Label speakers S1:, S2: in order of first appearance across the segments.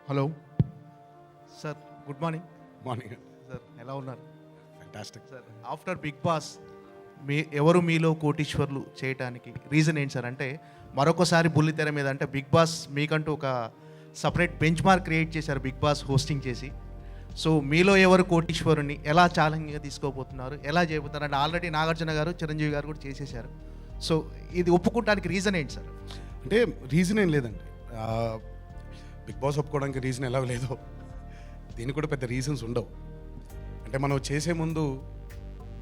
S1: Hello sir, good morning
S2: morning.
S1: Sir. ఎలా ఉన్నారు
S2: fantastic.
S1: Sir? After Bigg Boss ఎవరు మీలో కోటీశ్వర్లు చేయటానికి రీజన్ ఏంటి సార్? అంటే మరొకసారి బుల్లితెర మీద అంటే బిగ్ బాస్ మీకంటూ ఒక సపరేట్ బెంచ్ మార్క్ క్రియేట్ చేశారు బిగ్ బాస్ హోస్టింగ్ చేసి. సో మీలో ఎవరు కోటీశ్వరుని ఎలా ఛాలెంజ్గా తీసుకోబోతున్నారు, ఎలా చేయబోతున్నారు? అంటే ఆల్రెడీ నాగార్జున గారు, చిరంజీవి గారు కూడా చేసేసారు. సో ఇది ఒప్పుకోవడానికి రీజన్ ఏంటి సార్?
S2: అంటే రీజన్ ఏం లేదండి. బిగ్ బాస్ ఒప్పుకోవడానికి రీజన్ ఎలా లేదో దీనికి కూడా పెద్ద రీజన్స్ ఉండవు. అంటే మనం చేసే ముందు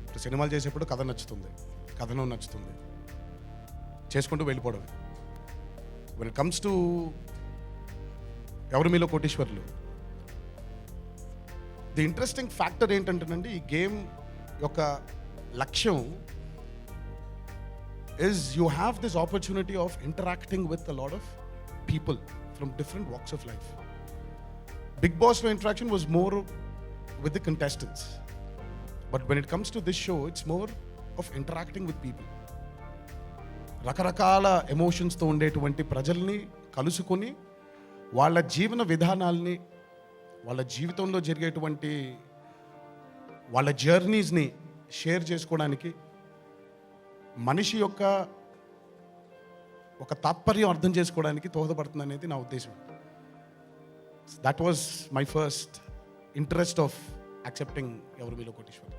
S2: ఇప్పుడు సినిమాలు చేసేప్పుడు కథ నచ్చుతుంది, కథనం నచ్చుతుంది, చేసుకుంటూ వెళ్ళిపోవడమే. వెన్ ఇట్ కమ్స్ టు ఎవరు మీలో కోటీశ్వర్లు, ది ఇంట్రెస్టింగ్ ఫ్యాక్టర్ ఏంటంటేనండి, ఈ గేమ్ యొక్క లక్ష్యం is you have this opportunity of interacting with a lot of people from different walks of life. Big Boss no interaction was more with the contestants, but when it comes to this show it's more of interacting with people. రకరకాల ఎమోషన్స్తో ఉండేటువంటి ప్రజల్ని కలుసుకొని వాళ్ళ జీవన విధానాల్ని, వాళ్ళ జీవితంలో జరిగేటువంటి వాళ్ళ జర్నీస్ని షేర్ చేసుకోవడానికి, మనిషి యొక్క ఒక తాత్పర్యం అర్థం చేసుకోవడానికి దోహదపడుతుంది అనేది నా ఉద్దేశం. That was my first interest of accepting ఎవరు మీలో కోటీశ్వర్.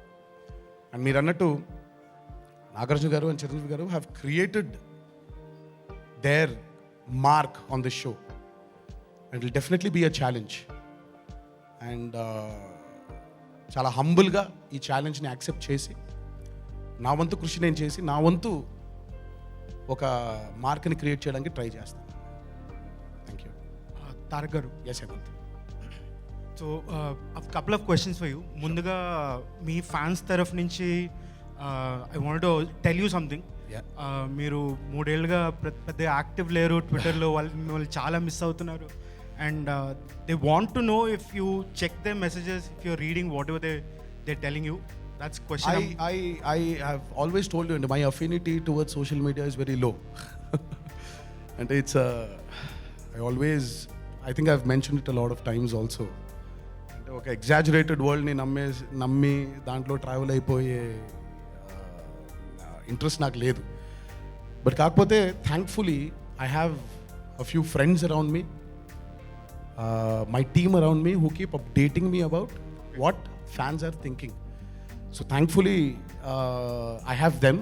S2: అండ్ మీరు అన్నట్టు నాగార్జున గారు and Chiranjeevi garu have created their mark on this show and will definitely be a challenge. And చాలా హంబుల్గా ఈ ఛాలెంజ్ని యాక్సెప్ట్ చేసి నా వంతు కృషి నేను చేసి నా వంతు ఒక మార్క్ని క్రియేట్ చేయడానికి ట్రై చేస్తాను. Thank you.
S3: తారక్ గారు,
S2: S Hemanth.
S3: So couple of questions for you. ముందుగా మీ ఫ్యాన్స్ తరఫు నుంచి I want to tell you something. మీరు 3 ఏళ్ళుగా పెద్ద యాక్టివ్ లేరు ట్విట్టర్లో, మిమ్మల్ని చాలా మిస్ అవుతున్నారు. And they want to know if you check the messages, if you're reading whatever they telling you. That's question.
S2: I have always told you, and my affinity towards social media is very low. And it's I think I've mentioned it a lot of times also. అంటే ఒక exaggerated వరల్డ్ని నమ్మి దాంట్లో travel అయిపోయే interest నాకు లేదు. But కాకపోతే thankfully I have a few friends around me, my team around me, who keep updating me about what fans are thinking. So thankfully I have them.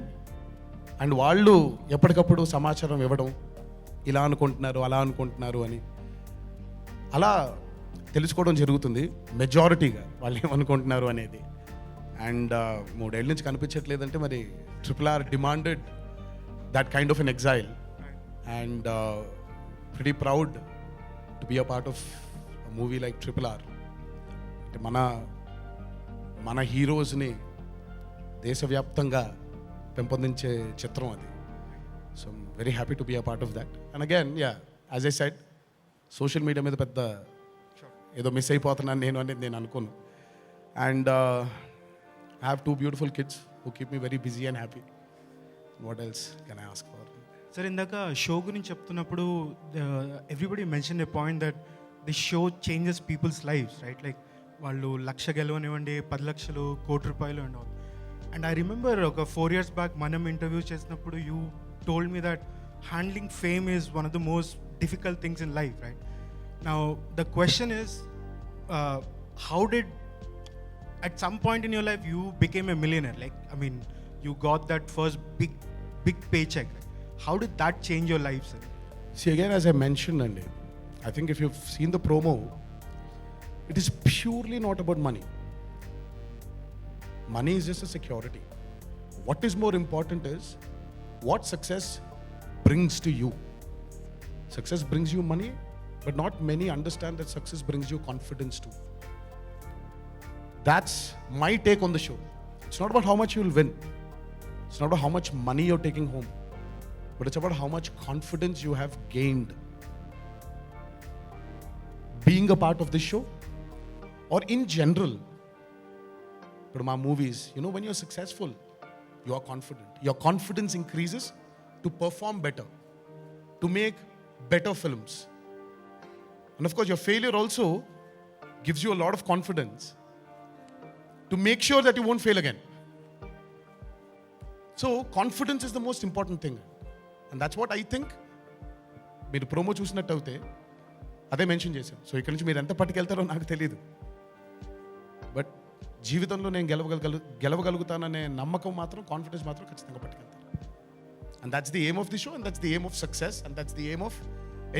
S2: And వాళ్ళు ఎప్పటికప్పుడు సమాచారం ఇవ్వడం, ఇలా అనుకుంటున్నారు, అలా అనుకుంటున్నారు అని అలా తెలుసుకోవడం జరుగుతుంది మెజారిటీగా వాళ్ళు ఏమనుకుంటున్నారు అనేది. అండ్ 3 ఏళ్ళ నుంచి కనిపించట్లేదంటే మరి RRR demanded that kind of an exile. And pretty proud to be a part of movie like RRR. అంటే మన హీరోస్ని దేశవ్యాప్తంగా పెంపొందించే చిత్రం అది. So I'm very happy to be a part of that. And again as I said, social media మీద పెద్ద ఏదో మిస్ అయిపోతున్నాను నేను అనేది నేను అనుకోను. And I have 2 beautiful kids who keep me very busy and happy. What else can I ask for?
S3: Sir, ఇందాక show గురించి చెప్తున్నప్పుడు everybody mention a point that the show changes people's lives, right? Like వాళ్ళు 1,00,000 గెలవనివ్వండి, 10 లక్షలు, ₹1,00,00,000 and all. And I remember ఒక 4 years back మనం interview చేసినప్పుడు you told me that handling fame is one of the most difficult things in life, right? Now the question is, how did at some point in your life you became a millionaire? Like, I mean, you got that first big paycheck. How did that change your life, sir?
S2: See, again, as I mentioned, Andy, I think if you've seen the promo, it is purely not about money. Money is just a security. What is more important is what success brings to you. Success brings you money, but not many understand that success brings you confidence too. That's my take on the show. It's not about how much you'll win. It's not about how much money you're taking home. But it's about how much confidence you have gained being a part of this show, or in general. But my movies, when you're successful, you are confident. Your confidence increases to perform better, to make better films. And of course, your failure also gives you a lot of confidence to make sure that you won't fail again. So, confidence is the most important thing. And that's what I think. మీరు promo చూసినట్టు అయితే అదే mention చేశాను. So ఇక్కడ నుంచి మీరు ఎంత పట్టుకెళ్తారో నాకు తెలియదు, బట్ జీవితంలో నేను గెలవగలుగుతాననే నమ్మకం మాత్రం, కాన్ఫిడెన్స్ మాత్రం ఖచ్చితంగా పట్టుకెళ్తాను. And that's the aim of the show, and that's the aim of success, and that's the aim of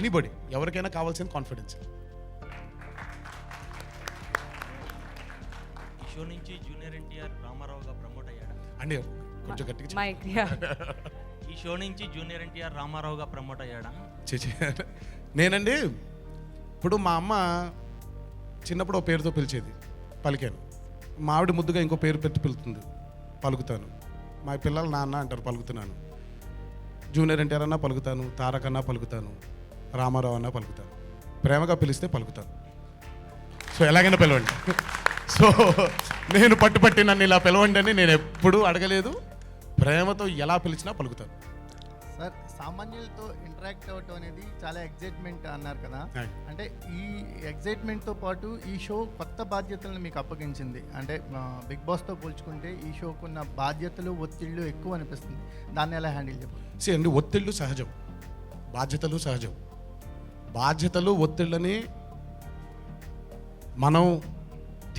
S2: anybody. ఎవరికైనా కావాల్సిన కాన్ఫిడెన్స్.
S4: ఈ షో నుంచి జూనియర్ ఎన్టీఆర్ రామారావుగా ప్రమోట్ అయ్యాడా
S2: అండి కొంచెం గట్టిగా చెప్పండి.
S5: మైక్
S4: ఈ షో నుంచి జూనియర్ ఎన్టీఆర్ రామారావుగా ప్రమోట్ అయ్యాడా?
S2: నేనండి ఇప్పుడు మా అమ్మ చిన్నప్పుడు ఓ పేరుతో పిలిచేది, పలికాను. మా ఆవిడ ముద్దుగా ఇంకో పేరు పెట్టి పిలుతుంది, పలుకుతాను. మా పిల్లలు నాన్న అంటారు, పలుకుతున్నాను. జూనియర్ ఎన్టీఆర్ అన్నా పలుకుతాను, తారక్ అన్నా పలుకుతాను, రామారావు అన్నా పలుకుతాను. ప్రేమగా పిలిస్తే పలుకుతాను. సో ఎలాగైనా పిలవండి. సో నేను పట్టుపట్టి నన్ను ఇలా పిలవండి అని నేను ఎప్పుడూ అడగలేదు. ప్రేమతో ఎలా పిలిచినా పలుకుతాను.
S6: సార్, సామాన్యులతో ఇంటరాక్ట్ అవ్వటం అనేది చాలా ఎగ్జైట్మెంట్ అన్నారు కదా, అంటే ఈ ఎగ్జైట్మెంట్తో పాటు ఈ షో కొత్త బాధ్యతలను మీకు అప్పగించింది. అంటే బిగ్ బాస్తో పోల్చుకుంటే ఈ షోకున్న బాధ్యతలు, ఒత్తిళ్ళు ఎక్కువ అనిపిస్తుంది. దాన్ని ఎలా హ్యాండిల్ చెప్పాలి?
S2: అండి, ఒత్తిళ్ళు సహజం, బాధ్యతలు సహజం. బాధ్యతలు, ఒత్తిళ్ళని మనం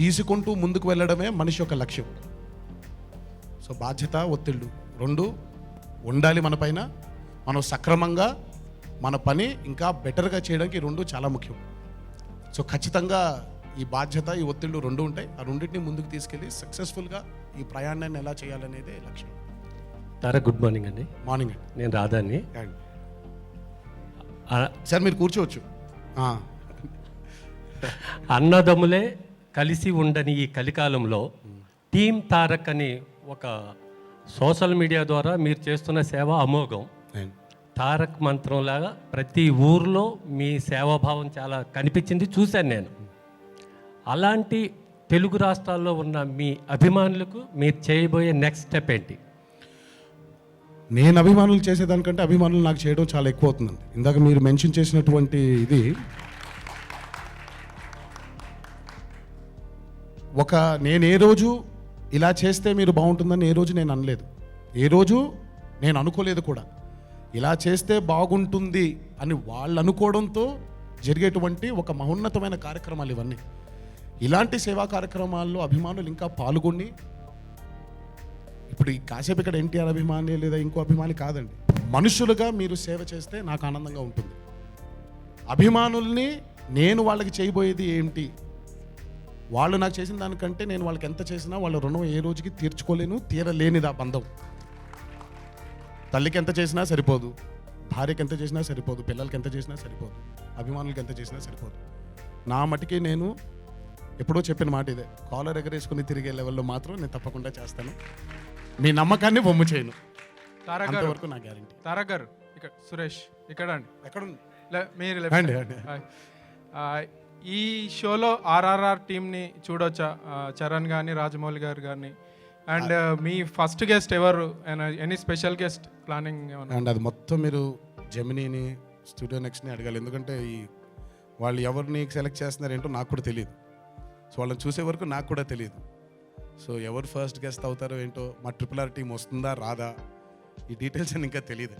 S2: తీసుకుంటూ ముందుకు వెళ్ళడమే మనిషి యొక్క లక్ష్యం. సో బాధ్యత, ఒత్తిళ్ళు రెండు ఉండాలి మన పైన. మనం సక్రమంగా మన పని ఇంకా బెటర్గా చేయడానికి ఈ రెండు చాలా ముఖ్యం. సో ఖచ్చితంగా ఈ బాధ్యత, ఈ ఒత్తిళ్ళు రెండు ఉంటాయి. ఆ రెండింటిని ముందుకు తీసుకెళ్ళి సక్సెస్ఫుల్గా ఈ ప్రయాణాన్ని ఎలా చేయాలనేదే లక్ష్యం.
S7: తారక్, గుడ్ మార్నింగ్ అండి.
S2: మార్నింగ్ అండి.
S7: నేను రాధాని.
S2: సార్ మీరు కూర్చోవచ్చు.
S7: అన్నదమ్ములే కలిసి ఉండని ఈ కలికాలంలో టీమ్ తారక్ అని ఒక సోషల్ మీడియా ద్వారా మీరు చేస్తున్న సేవ అమోఘం. తారక్ మంత్రంలాగా ప్రతి ఊర్లో మీ సేవాభావం చాలా కనిపించింది, చూశాను నేను. అలాంటి తెలుగు రాష్ట్రాల్లో ఉన్న మీ అభిమానులకు మీరు చేయబోయే నెక్స్ట్ స్టెప్ ఏంటి?
S2: నేను అభిమానులు చేసేదానికంటే అభిమానులు నాకు చేయడం చాలా ఎక్కువ అవుతుందండి. ఇందాక మీరు మెన్షన్ చేసినటువంటి ఇది నేను ఏ రోజు ఇలా చేస్తే మీరు బాగుంటుందని ఏ రోజు నేను అనలేదు, ఏ రోజు నేను అనుకోలేదు కూడా. ఇలా చేస్తే బాగుంటుంది అని వాళ్ళు అనుకోవడంతో జరిగేటువంటి ఒక మహోన్నతమైన కార్యక్రమాలు ఇవన్నీ. ఇలాంటి సేవా కార్యక్రమాల్లో అభిమానులు ఇంకా పాల్గొని, ఇప్పుడు ఈ కాసేపు ఇక్కడ ఎన్టీఆర్ అభిమాని లేదా ఇంకో అభిమాని కాదండి, మనుషులుగా మీరు సేవ చేస్తే నాకు ఆనందంగా ఉంటుంది. అభిమానుల్ని నేను వాళ్ళకి చేయబోయేది ఏంటి, వాళ్ళు నాకు చేసిన దానికంటే నేను వాళ్ళకి ఎంత చేసినా వాళ్ళ రుణం ఏ రోజుకి తీర్చుకోలేను, తీరలేనిది ఆ బంధం. తల్లికి ఎంత చేసినా సరిపోదు, భార్యకి ఎంత చేసినా సరిపోదు, పిల్లలకి ఎంత చేసినా సరిపోదు, అభిమానులకి ఎంత చేసినా సరిపోదు. నా మటుకి నేను ఎప్పుడో చెప్పిన మాట ఇదే, కాలర్ ఎగరేసుకుని తిరిగే లెవెల్లో మాత్రం నేను తప్పకుండా చేస్తాను. మీ నమ్మకాన్ని బొమ్ము చేయను. అంతవరకు నా గ్యారెంటీ.
S8: తారక్ గారు, ఇక్కడ సురేష్ ఇక్కడ అండి,
S2: ఎక్కడ
S8: మీరు
S2: అండి.
S8: ఈ షోలో ఆర్ఆర్ఆర్ టీమ్ని చూడొచ్చా? చరణ్ కానీ, రాజమౌళి గారు కానీ, అండ్ మీ ఫస్ట్ గెస్ట్ ఎవరు? Any special guest planning?
S2: And అది మొత్తం మీరు జెమినీని, స్టూడియో నెక్స్ట్ని అడగాలి. ఎందుకంటే వాళ్ళు ఎవరిని సెలెక్ట్ చేస్తున్నారు ఏంటో నాకు కూడా తెలియదు. సో వాళ్ళని చూసే వరకు నాకు కూడా తెలియదు. సో ఎవరు ఫస్ట్ గెస్ట్ అవుతారో ఏంటో, మా RRR టీం వస్తుందా రాదా, ఈ డీటెయిల్స్ అని ఇంకా తెలియదు.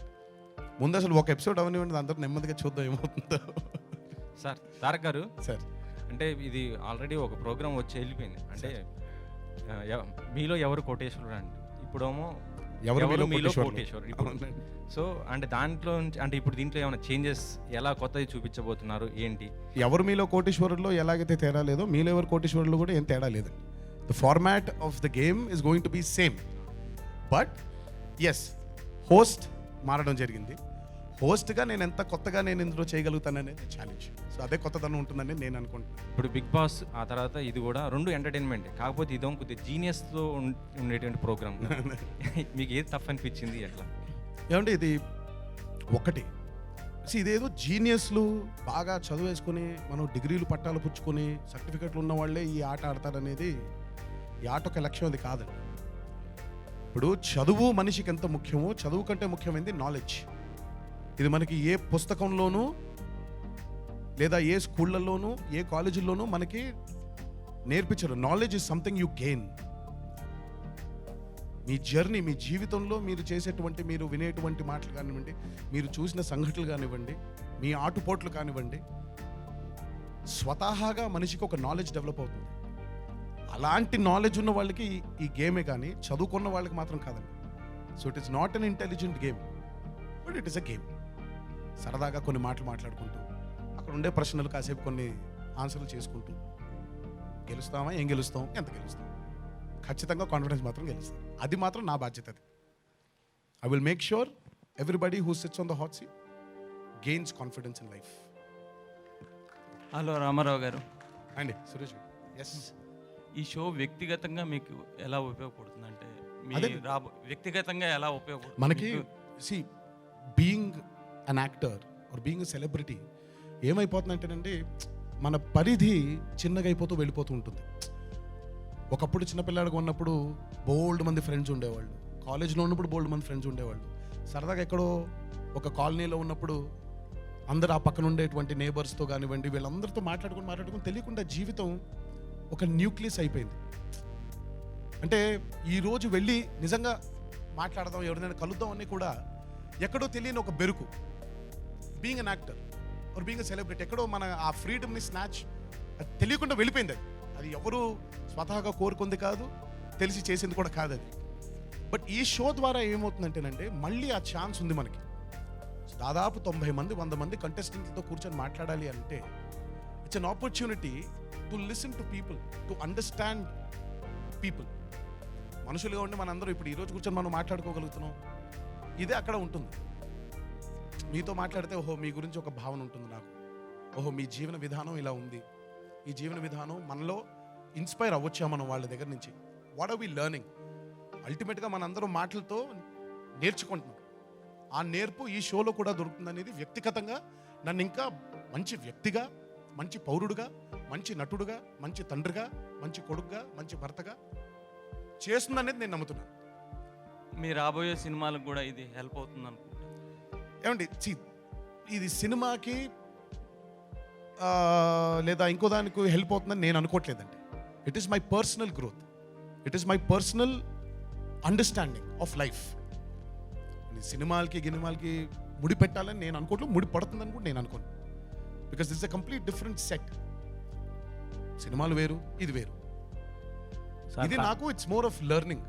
S2: ముందు అసలు ఒక ఎపిసోడ్ అవనివ్వండి, అందరూ నెమ్మదిగా చూద్దాం ఏమవుతుందో.
S9: సార్, తారక్ గారు,
S2: సార్
S9: అంటే ఇది ఆల్రెడీ ఒక ప్రోగ్రామ్ వచ్చి వెళ్ళిపోయింది. అంటే మీలో ఎవరు కోటేశ్వరుడు అండి, ఇప్పుడేమో ఎవరు మీలో కోటేశ్వరుడు. ఇప్పుడు సో అంటే దాంట్లో అంటే ఇప్పుడు దీంట్లో ఏమైనా చేంజెస్, ఎలా కొత్తది చూపించబోతున్నారు ఏంటి?
S2: ఎవరు మీలో కోటేశ్వరుల్లో ఎలాగైతే తేడా లేదో, మీలో ఎవరు కోటేశ్వరుల్లో కూడా ఏం తేడా లేదండి. The format of the game is going to be same, but as host మారడం జరిగింది. హోస్ట్గా నేను ఎంత కొత్తగా నేను ఇందులో చేయగలుగుతాననేది ఛాలెంజ్. సో అదే కొత్తదనం ఉంటుందని నేను అనుకుంటున్నాను.
S9: ఇప్పుడు బిగ్ బాస్, ఆ తర్వాత ఇది కూడా రెండు ఎంటర్టైన్మెంట్, కాకపోతే ఇదో కొద్దిగా జీనియస్తో ఉండేటువంటి ప్రోగ్రామ్. మీకు ఏది టఫ్ అనిపించింది ఎట్లా?
S2: ఏమంటే ఇది ఒకటి, ఇదేదో జీనియస్లు బాగా చదువు వేసుకొని మనం డిగ్రీలు పట్టాలు పుచ్చుకొని సర్టిఫికెట్లు ఉన్న వాళ్ళే ఈ ఆట ఆడతారనేది, ఈ ఆట ఒక లక్ష్యం అది కాదండి. ఇప్పుడు చదువు మనిషికి ఎంత ముఖ్యమో, చదువు కంటే ముఖ్యమైనది నాలెడ్జ్. ఇది మనకి ఏ పుస్తకంలోనూ లేదా ఏ స్కూళ్ళల్లోనూ ఏ కాలేజీల్లోనూ మనకి నేర్పించరు. Knowledge is something you gain. మీ జర్నీ, మీ జీవితంలో మీరు చేసేటువంటి, మీరు వినేటువంటి మాటలు కానివ్వండి, మీరు చూసిన సంఘటనలు కానివ్వండి, మీ ఆటుపోట్లు కానివ్వండి, స్వతహాగా మనిషికి ఒక నాలెడ్జ్ డెవలప్ అవుతుంది. అలాంటి నాలెడ్జ్ ఉన్న వాళ్ళకి ఈ గేమే కానీ చదువుకున్న వాళ్ళకి మాత్రం కాదండి. So it is not an intelligent game, but it is a game. సరదాగా కొన్ని మాటలు మాట్లాడుకుంటూ, అక్కడ ఉండే ప్రశ్నలు కాసేపు కొన్ని ఆన్సర్లు చేసుకుంటూ, గెలుస్తామా, ఏం గెలుస్తాం, ఎంత గెలుస్తాం, ఖచ్చితంగా కాన్ఫిడెన్స్ మాత్రం గెలుస్తాం. అది మాత్రం నా బాధ్యత. అది I will make sure everybody who sits on the hot seat gains confidence in life.
S4: Hello Ramarao garu,
S2: అండి సురేష్, ఎస్,
S4: ఈ షో వ్యక్తిగతంగా మీకు ఎలా ఉపయోగపడుతుంది? అంటే
S2: అదే.
S4: వ్యక్తిగతంగా ఎలా ఉపయోగపడుతుంది
S2: మనకి
S4: మీకు?
S2: See being an actor or being a celebrity ఏమైపోతుందంటేనండి, మన పరిధి చిన్నగా అయిపోతూ వెళ్ళిపోతూ ఉంటుంది. ఒకప్పుడు చిన్నపిల్లాడిగా ఉన్నప్పుడు బోల్డ్ మంది ఫ్రెండ్స్ ఉండేవాళ్ళు, కాలేజ్లో ఉన్నప్పుడు బోల్డ్ మంది ఫ్రెండ్స్ ఉండేవాళ్ళు, సరదాగా ఎక్కడో ఒక కాలనీలో ఉన్నప్పుడు అందరు ఆ పక్కన ఉండేటువంటి నేబర్స్తో కానివ్వండి, వీళ్ళందరితో మాట్లాడుకుని తెలియకుండా జీవితం ఒక న్యూక్లియస్ అయిపోయింది. అంటే ఈరోజు వెళ్ళి నిజంగా మాట్లాడదాం, ఎవరినైనా కలుద్దాం అని కూడా ఎక్కడో తెలియని ఒక బెరుకు. Being an actor or being a celebrity, ఎక్కడో మన ఆ ఫ్రీడమ్ని స్నాచ్ అది తెలియకుండా వెళ్ళిపోయింది. అది ఎవరు స్వతహాగా కోరుకుంది కాదు, తెలిసి చేసింది కూడా కాదు అది. బట్ ఈ షో ద్వారా ఏమవుతుందంటేనంటే మళ్ళీ ఆ ఛాన్స్ ఉంది మనకి. దాదాపు 90 మంది 100 మంది కంటెస్టెంట్లతో కూర్చొని మాట్లాడాలి అంటే it's an opportunity to listen to people, to understand people. మనుషులుగా ఉండి మనందరూ ఇప్పుడు ఈరోజు కూర్చొని మనం మాట్లాడుకోగలుగుతున్నాం. ఇదే అక్కడ ఉంటుంది. మీతో మాట్లాడితే ఓహో మీ గురించి ఒక భావన ఉంటుంది నాకు, ఓహో మీ జీవన విధానం ఇలా ఉంది, ఈ జీవన విధానం మనలో ఇన్స్పైర్ అవ్వచ్చా మనం వాళ్ళ దగ్గర నుంచి. What are we learning? అల్టిమేట్గా మనందరం మాటలతో నేర్చుకుంటున్నాం. ఆ నేర్పు ఈ షోలో కూడా దొరుకుతుంది అనేది వ్యక్తిగతంగా నన్ను ఇంకా మంచి వ్యక్తిగా, మంచి పౌరుడుగా, మంచి నటుడుగా, మంచి తండ్రిగా, మంచి కొడుకుగా, మంచి భర్తగా చేస్తుందనేది నేను నమ్ముతున్నాను.
S4: మీ రాబోయే సినిమాలకు కూడా ఇది హెల్ప్ అవుతుంది అనుకుంటా.
S2: ఏమండి, ఇది సినిమాకి లేదా ఇంకో దానికి హెల్ప్ అవుతుందని నేను అనుకోవట్లేదండి. It is my personal growth, it is my personal understanding of life. సినిమాలకి గినిమాలకి ముడి పెట్టాలని నేను అనుకోవట్లేదు, ముడి పడుతుందని కూడా నేను అనుకోను. Because this a complete different set. సినిమాలు వేరు, ఇది వేరు. ఇది నాకు it's more of learning.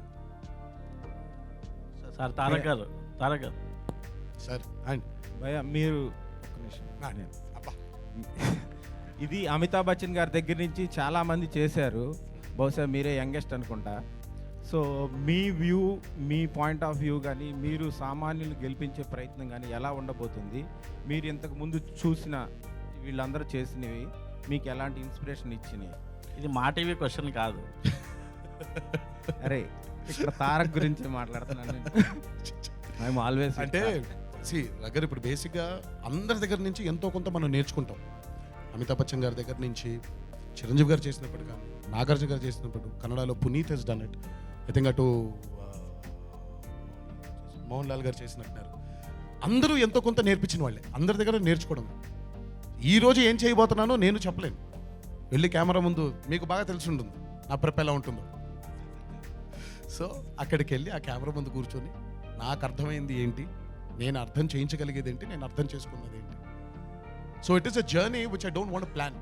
S5: Sir Tarak గారు
S2: సార్ అండ్
S10: భయ్యా మీరు ఒక్క నిమిషం. ఇది అమితాబ్ బచ్చన్ గారి దగ్గర నుంచి చాలామంది చేశారు, బహుశా మీరే యంగెస్ట్ అనుకుంటా. So me view, me point of view కానీ, మీరు సామాన్యులు గెలిపించే ప్రయత్నం కానీ ఎలా ఉండబోతుంది? మీరు ఇంతకు ముందు చూసిన వీళ్ళందరూ చేసినవి మీకు ఎలాంటి ఇన్స్పిరేషన్ ఇచ్చినాయి?
S5: ఇది మా టీవీ క్వశ్చన్ కాదు.
S10: అరే ఇక్కడ తారక్ గురించి మాట్లాడుతున్నాను. ఐఎమ్ ఆల్వేస్
S2: అంటే దగ్గర ఇప్పుడు బేసిక్గా అందరి దగ్గర నుంచి ఎంతో కొంత మనం నేర్చుకుంటాం. అమితాబ్ బచ్చన్ గారి దగ్గర నుంచి, చిరంజీవి గారు చేసినప్పుడు కానీ, నాగార్జున గారు చేసినప్పుడు, కన్నడలో Puneeth has done it, I think అటు మోహన్ లాల్ గారు చేసినట్టున్నారు. అందరూ ఎంతో కొంత నేర్పించిన వాళ్ళే, అందరి దగ్గర నేర్చుకోవడం. ఈరోజు ఏం చేయబోతున్నానో నేను చెప్పలేను. వెళ్ళి కెమెరా ముందు మీకు బాగా తెలిసి ఉంటుంది నా ప్రెప్ ఎలా ఉంటుందో. సో అక్కడికి వెళ్ళి ఆ కెమెరా ముందు కూర్చొని నాకు అర్థమైంది ఏంటి, నేను అర్థం చేయించగలిగేది ఏంటి, నేను అర్థం చేసుకున్నది ఏంటి. So it is a journey which I don't want plan.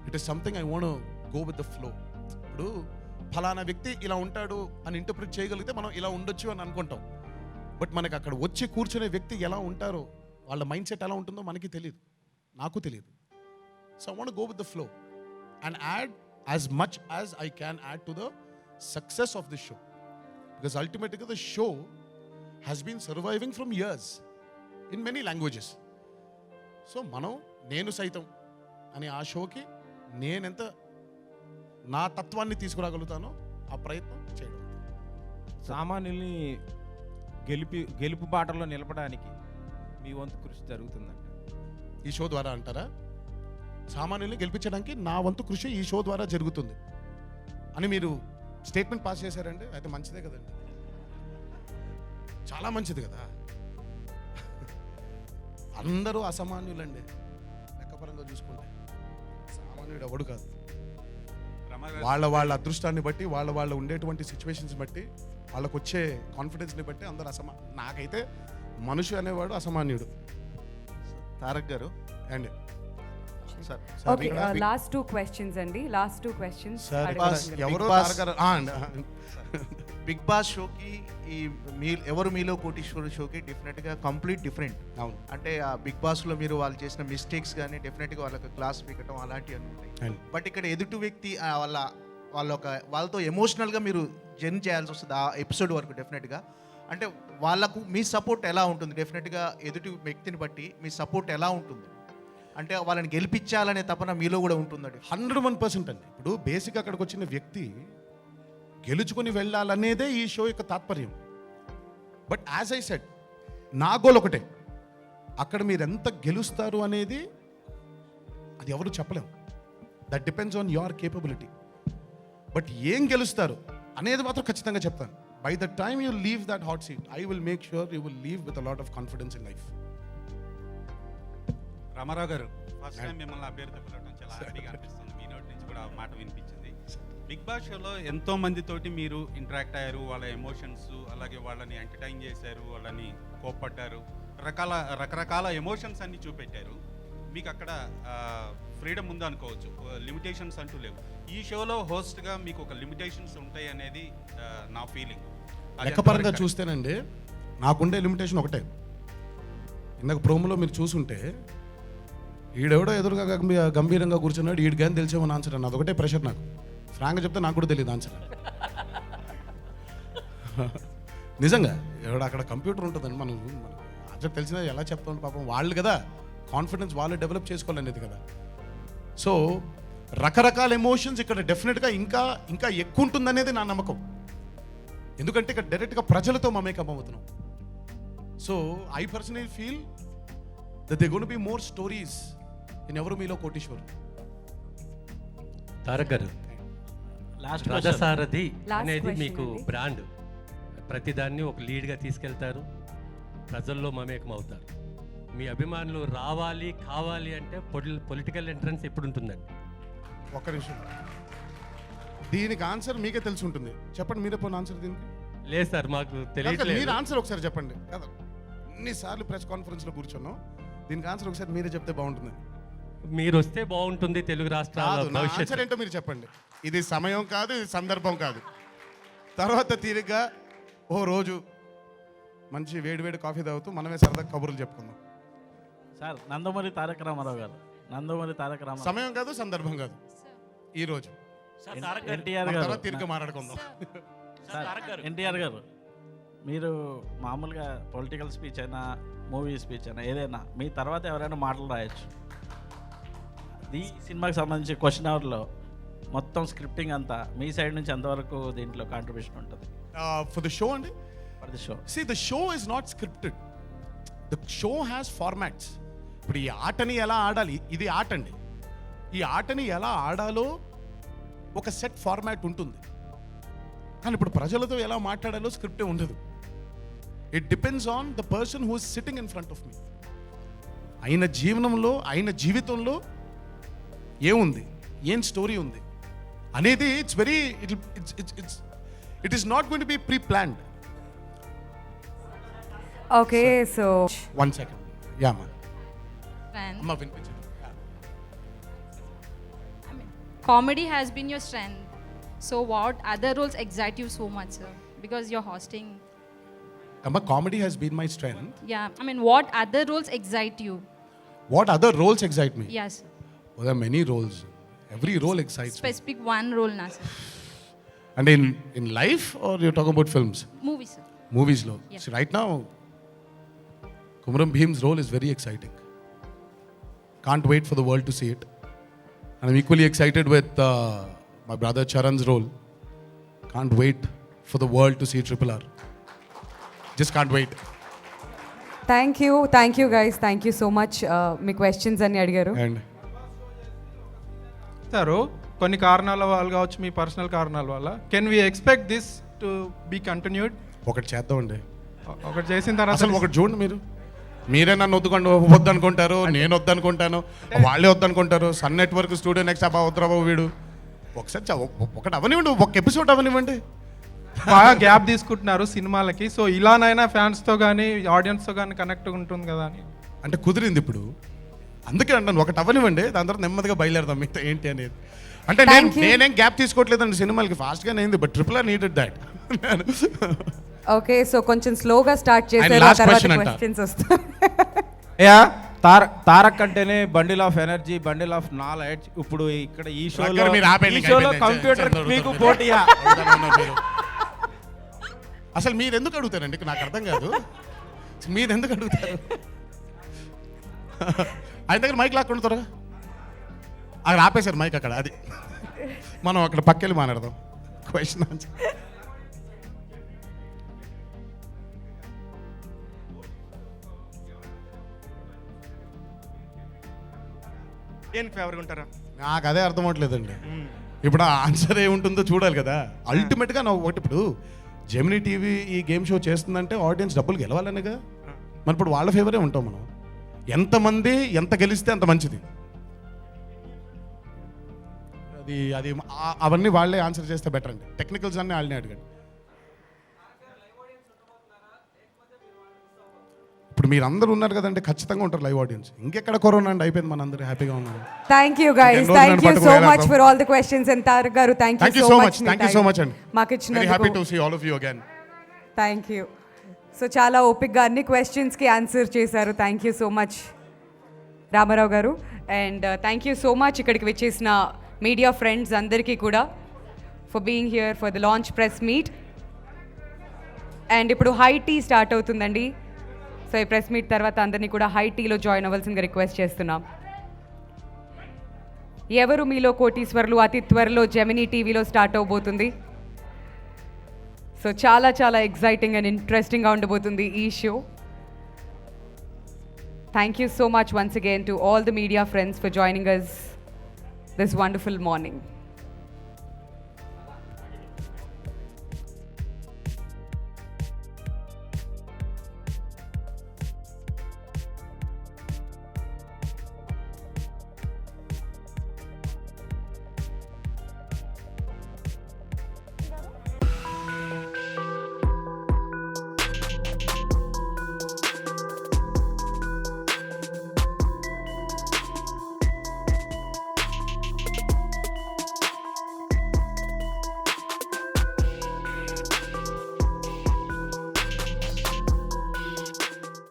S2: It is something I want go with the flow. ఇప్పుడు ఫలానా వ్యక్తి ఇలా ఉంటాడు అని ఇంటర్ప్రిట్ చేయగలిగితే మనం ఇలా ఉండొచ్చు అని అనుకుంటాం. బట్ మనకి అక్కడ వచ్చి కూర్చునే వ్యక్తి ఎలా ఉంటారో, వాళ్ళ మైండ్ సెట్ ఎలా ఉంటుందో మనకి తెలియదు, నాకు తెలియదు. So I want go with the flow and add as much as I can add to the success of this show, because ultimately the show has been surviving from years in many languages. So నేను సైతం అనే ఆ షోకి నేనెంత నా తత్వాన్ని తీసుకురాగలుగుతానో ఆ ప్రయత్నం చేయడం.
S10: సామాన్యుల్ని గెలుపు బాటలో నిలపడానికి మీ వంతు కృషి జరుగుతుందంట
S2: ఈ షో ద్వారా అంటారా? సామాన్యుల్ని గెలిపించడానికి నా వంతు కృషి ఈ షో ద్వారా జరుగుతుంది అని మీరు స్టేట్మెంట్ పాస్ చేశారంటే అయితే మంచిదే కదండి, చాలా మంచిది కదా. అందరూ అసామాన్యులండి, లెక్క లెక్కపరంగా చూసుకుంటే సామాన్యుడు ఎవడు కాదు. వాళ్ళ అదృష్టాన్ని బట్టి వాళ్ళ ఉండేటువంటి సిచ్యువేషన్స్ బట్టి వాళ్ళకు వచ్చే కాన్ఫిడెన్స్ని బట్టి అందరూ నాకైతే మనిషి అనేవాడు అసామాన్యుడు.
S1: తారక్ గారు
S2: అండి
S1: సార్
S11: ఓకే, లాస్ట్ 2 క్వశ్చన్స్ అండి. లాస్ట్ 2 క్వశ్చన్స్
S2: సార్ ఎవరో
S1: బిగ్ బాస్ షోకి ఈ ఎవరు మీలో కోటీశ్వరు షోకి డెఫినెట్గా కంప్లీట్ డిఫరెంట్.
S2: అవును.
S1: అంటే ఆ బిగ్ బాస్లో మీరు వాళ్ళు చేసిన మిస్టేక్స్ కానీ డెఫినెట్గా వాళ్ళకి క్లాస్ పీకటం అలాంటివి అన్నీ ఉంటాయి. బట్ ఇక్కడ ఎదుటి వ్యక్తి వాళ్ళతో ఎమోషనల్గా మీరు జర్నీ చేయాల్సి వస్తుంది ఆ ఎపిసోడ్ వరకు డెఫినెట్గా. అంటే వాళ్ళకు మీ సపోర్ట్ ఎలా ఉంటుంది? డెఫినెట్గా ఎదుటి వ్యక్తిని బట్టి మీ సపోర్ట్ ఎలా ఉంటుంది? అంటే వాళ్ళని గెలిపించాలనే తపన మీలో కూడా ఉంటుందండి.
S2: 101% అండి. ఇప్పుడు బేసిక్ అక్కడికి వచ్చిన వ్యక్తి గెలుచుకొని వెళ్ళాలనేదే ఈ షో యొక్క తాత్పర్యం. బట్ యాజ్ ఐ సెడ్, నా గోల్ ఒకటే, అక్కడ మీరు ఎంత గెలుస్తారు అనేది అది ఎవరు చెప్పలేము. That depends on your capability. But ఏం గెలుస్తారు అనేది మాత్రం ఖచ్చితంగా చెప్తాను. By the time you leave that hot seat, I will make sure you will leave with a lot of confidence in life.
S12: Ramarao garu, first time మిమ్మల్ని అభ్యర్థి పిలవడం చాలా హ్యాపీగా అనిపిస్తుంది. మీ నోటి నుంచి కూడా ఆ మాట వినిపించింది. బిగ్ బాస్ షోలో ఎంతో మందితోటి మీరు ఇంటరాక్ట్ అయ్యారు, వాళ్ళ ఎమోషన్స్, అలాగే వాళ్ళని ఎంటర్టైన్ చేశారు, వాళ్ళని కోప్పడ్డారు, రకరకాల ఎమోషన్స్ అన్ని చూపెట్టారు. మీకు అక్కడ ఫ్రీడమ్ ఉంది అనుకోవచ్చు, లిమిటేషన్స్ అంటూ లేవు. ఈ షోలో హోస్ట్గా మీకు ఒక లిమిటేషన్స్ ఉంటాయి అనేది నా ఫీలింగ్.
S2: లెక్కపరంగా చూస్తేనండి నాకుండే లిమిటేషన్ ఒకటే. ఇందాక ప్రోమోలో మీరు చూసుంటే ఈడెవడో ఎదురుగా గంభీరంగా కూర్చున్నాడు, ఈడు కానీ తెలిసేమో ఆన్సర్ అన్న, అదొకటే ప్రెషర్ నాకు. ఫ్రాంక్గా చెప్తే నాకు కూడా తెలియదు ఆన్సర్. నిజంగా ఎవడో అక్కడ కంప్యూటర్ ఉంటుందండి, మనం ఆన్సర్ తెలిసినా ఎలా చెప్తాం పాపం వాళ్ళు కదా, కాన్ఫిడెన్స్ వాళ్ళు డెవలప్ చేసుకోవాలనేది కదా. సో రకరకాల ఎమోషన్స్ ఇక్కడ డెఫినెట్గా ఇంకా ఎక్కువ ఉంటుందనేది నా నమ్మకం. ఎందుకంటే ఇక్కడ డైరెక్ట్గా ప్రజలతో మమేకం అవుతున్నాం. So I personally feel that there are going to be more stories in ఎవరు మీలో కోటీశ్వర్.
S7: తారక్ గారు,
S5: లాస్ట్
S7: రథసారథి
S11: Last
S7: అనేది
S11: question
S7: మీకు
S11: అండి.
S7: బ్రాండ్. ప్రతిదాన్ని ఒక లీడ్గా తీసుకెళ్తారు, ప్రజల్లో మమేకం అవుతారు. మీ అభిమానులు రావాలి కావాలి అంటే పొలిటికల్ ఎంట్రన్స్ ఎప్పుడు ఉంటుందండి?
S2: ఒక్క నిమిషం, దీనికి ఆన్సర్ మీకే తెలిసి ఉంటుంది. చెప్పండి, మీరే పోయిన ఆన్సర్ దీనికి.
S7: లేదు సార్, మాకు
S2: మీరు
S7: తెలియట్లేదు.
S2: ఆన్సర్ ఒకసారి చెప్పండి కదా. ఎన్నిసార్లు ప్రెస్ కాన్ఫరెన్స్లో కూర్చున్నాం, దీనికి ఆన్సర్ ఒకసారి మీరే చెప్తే బాగుంటుంది.
S7: మీరు వస్తే బాగుంటుంది తెలుగు రాష్ట్రాల
S2: ఆన్సర్
S7: భవిష్యత్తు.
S2: ఏంటో మీరు చెప్పండి. ఇది సమయం కాదు, ఇది సందర్భం కాదు. తర్వాత తీరిగ్గా ఓ రోజు మంచి వేడివేడి కాఫీ తాగుతూ మనమే సరదా కబుర్లు చెప్పుకుందాం.
S5: సార్, నందమూరి తారక రామారావు గారు, నందమూరి తారక రామారావు,
S2: సమయం కాదు, సందర్భం కాదు, ఈ రోజు
S5: ఎన్టీఆర్
S2: తర్వాత
S5: గారు,
S2: తీరిగ్గా మాట్లాడుకుందాం.
S5: ఎన్టీఆర్ గారు, మీరు మామూలుగా పొలిటికల్ స్పీచ్ అయినా మూవీ స్పీచ్ అయినా ఏదైనా మీ తర్వాత ఎవరైనా మాటలు రాయొచ్చు. ఈ సినిమాకి సంబంధించి క్వశ్చన్ అవర్లో మొత్తం స్క్రిప్టింగ్ అంతా మీ సైడ్ నుంచి ఎంతవరకు దీంట్లో కాంట్రిబ్యూషన్ ఉంటుంది?
S2: ఫర్ ద షో అండి,
S5: for the show.
S2: See, the show is not scripted. The show has formats. ఇప్పుడు ఈ ఆటని ఎలా ఆడాలి, ఇది ఆట అండి. ఈ ఆటని ఎలా ఆడాలో ఒక సెట్ ఫార్మాట్ ఉంటుంది. కానీ ఇప్పుడు ప్రజలతో ఎలా మాట్లాడాలో స్క్రిప్టే ఉండదు. It depends on the person who is sitting in front of me. ఆయన జీవితంలో ఏముంది, ఏం స్టోరీ ఉంది అనేది it is not going to be pre planned.
S11: Okay, so
S2: 1 second. Yeah అమ్మా,
S13: Strength.
S2: అమ్మ వినిపించండి.
S13: I mean, comedy has been your strength. So, what other roles excite you so much, sir? Because you're hosting.
S2: అమ్మ, comedy has been my strength.
S13: Yeah. I mean, what other roles excite you?
S2: What other roles excite me?
S13: Yes.
S2: Well, there are many roles. Every role excites me.
S13: Specific one role, na sir.
S2: And in life, or you're talking about films?
S13: Movie, sir.
S2: Movies lo.
S13: Yeah.
S2: See, right now, Kumaram Bhim's role is very exciting. Can't wait for the world to see it. And I'm equally excited with my brother Charan's role. Can't wait for the world to see Triple R. Just can't wait.
S11: Thank you guys, thank you so much. Me questions అన్ని అడిగారు.
S2: And
S8: sir, కొన్ని కారణాల వల్ల కావచ్చు, మీ personal కారణాల వల్ల, can we expect this to be continued?
S2: ఒకటి చేద్దామండి.
S8: ఒకటి చేసిన తర్వాత
S2: అసలు ఒకటి చూడండి మీరు, మీరే నన్ను వద్దనుకుంటారు, నేను వద్దనుకుంటాను, వాళ్ళే వద్దనుకుంటారు. సన్ నెట్వర్క్ స్టూడియో నెక్స్ట్ అబ్బా వద్దురాబాబు వీడు. ఒకసారి ఒకటి అవనివ్వండి, ఒక ఎపిసోడ్ అవనివ్వండి.
S8: బాగా గ్యాప్ తీసుకుంటున్నారు సినిమాలకి. సో ఇలానైనా ఫ్యాన్స్తో కానీ ఆడియన్స్తో కానీ కనెక్ట్ ఉంటుంది కదా అని.
S2: అంటే కుదిరింది ఇప్పుడు, అందుకే అంటాను ఒకటి అవనివ్వండి, దాని తర్వాత నెమ్మదిగా బయలుదేరదాం మిగతా ఏంటి అనేది. అంటే నేనేం గ్యాప్ తీసుకోవట్లేదండి సినిమాలకి, ఫాస్ట్గానే అయింది. But triple R needed that.
S11: Okay, so కొంచెం స్లోగా స్టార్ట్ చేశారు,
S2: last
S11: తర్వాత
S2: question అంట.
S11: క్వశ్చన్స్ వస్తాయి.
S10: యా తారక్ అంటేనే bundle of energy, bundle of knowledge. ఇప్పుడు ఇక్కడ ఈ షోలో
S2: మీరు ఆపేయండి,
S10: కంప్యూటర్ మీకు పోటీయా?
S2: అసలు మీరు ఎందుకు అడుగుతారండి, నాకు అర్థం కాదు. మీరు ఎందుకు అడుగుతారు? ఆయన దగ్గర మైక్ లాక్కుండా త్వరగా. అక్కడ ఆపేశారు మైక్ అక్కడ, అది మనం అక్కడ పక్కెళ్ళి మాట్లాడదాం. Question answer.
S3: ఏం ఫేవర్గా ఉంటారా?
S2: నాకు అదే అర్థం అవ్వట్లేదండి. ఇప్పుడు ఆ ఆన్సర్ ఏముంటుందో చూడాలి కదా. అల్టిమేట్గా నా ఒకటి, ఇప్పుడు జెమినీ టీవీ ఈ గేమ్ షో చేస్తుందంటే ఆడియన్స్ డబ్బులు గెలవాలనేగా. మరి ఇప్పుడు వాళ్ళ ఫేవరే ఉంటాం మనం. ఎంతమంది ఎంత గెలిస్తే అంత మంచిది. అది అది అవన్నీ వాళ్ళే ఆన్సర్ చేస్తే బెటర్ అండి. టెక్నికల్స్ అన్నీ వాళ్ళని అడగండి. ఇప్పుడు మీరు అందరూ ఉన్నారు కదండి, ఖచ్చితంగా ఉంటారు లైవ్ ఆడియన్స్. ఇంకెక్కడ కరోనా అండి, అయిపోయింది, మన అందరూ హ్యాపీగా ఉన్నాం.
S11: Thank you guys, thank you so much for all the questions. And Tarak గారు thank you so much.
S2: Thank you so much అండి.
S11: మాకు ఇచ్చిన
S2: happy to see all of you again.
S11: Thank you. So చాలా ఓపిక్గా అన్ని క్వశ్చన్స్కి ఆన్సర్ చేశారు. Thank you so much Rama Rao గారు. And thank you so much ఇక్కడికి వచ్చేసిన మీడియా ఫ్రెండ్స్ అందరికీ కూడా for being here for the launch press meet. And ఇప్పుడు హై టీ స్టార్ట్ అవుతుందండి. సో ఈ ప్రెస్ మీట్ తర్వాత అందరినీ కూడా హై టీలో జాయిన్ అవ్వాల్సిందిగా రిక్వెస్ట్ చేస్తున్నాం. ఎవరు మీలో కోటీశ్వర్లు అతి త్వరలో జెమినీ టీవీలో స్టార్ట్ అవబోతుంది. సో చాలా చాలా ఎక్సైటింగ్ అండ్ ఇంట్రెస్టింగ్గా ఉండబోతుంది ఈ show. Thank you so much once again to all the media friends for joining us this wonderful morning.